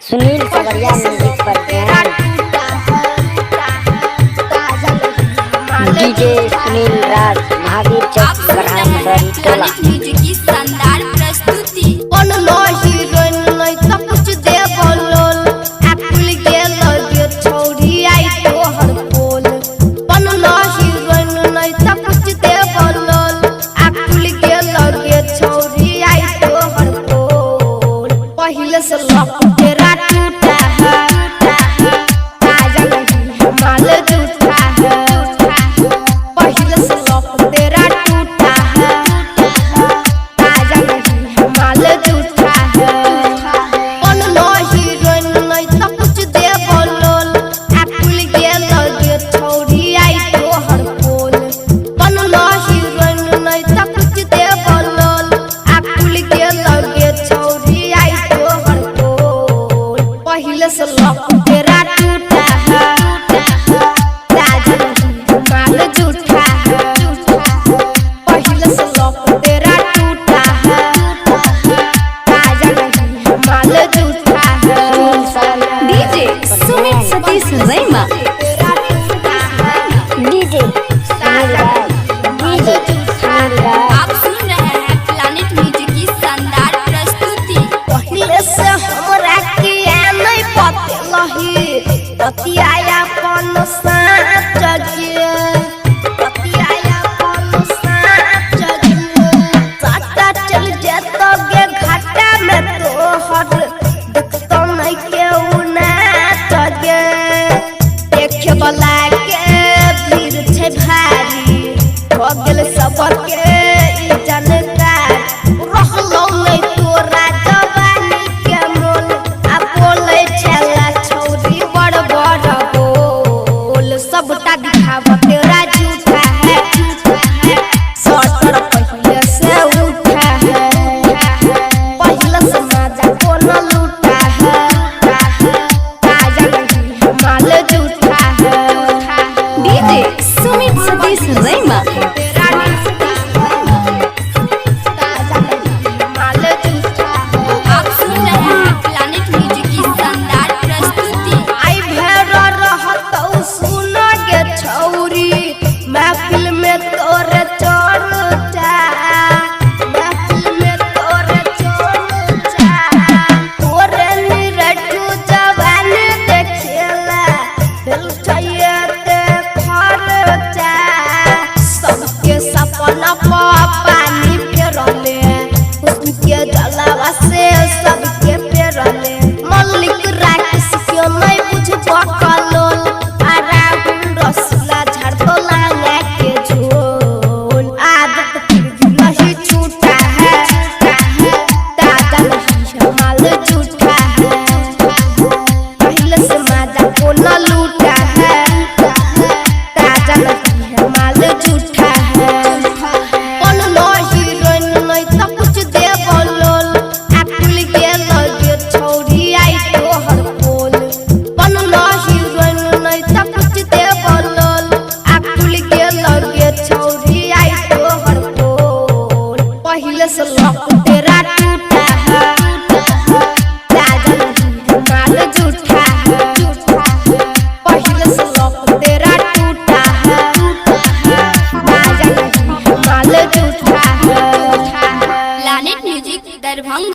सुनील सवरिया म्यूजिक पर डीजे सुनील राज महावीर चौक बरहामपुर टोला। म्यूजिक की शानदार प्रस्तुति। पहले से लक तेरा टूटा है, ताजा नहीं हमारे झूठा है। पहले से लक तेरा टूटा है, ताजा नहीं हमारे झूठा है। कौन नो हीरोइन नहीं तो कुछ दे बोलोल, अकुल के लगे छोड़ी आई तो हर पोल। कौन नो हीरोइन नहीं तो कुछ दे बोलोल, अकुल के लगे छोड़ी आई तो हर पोल। पहले से लक तेरा टूटा है, ताजा नहीं हमारे झूठा है। पहले से लक तेरा टूटा है, ताजा नहीं हमारे झूठा है। डीजे सुमित सतीश रैमा।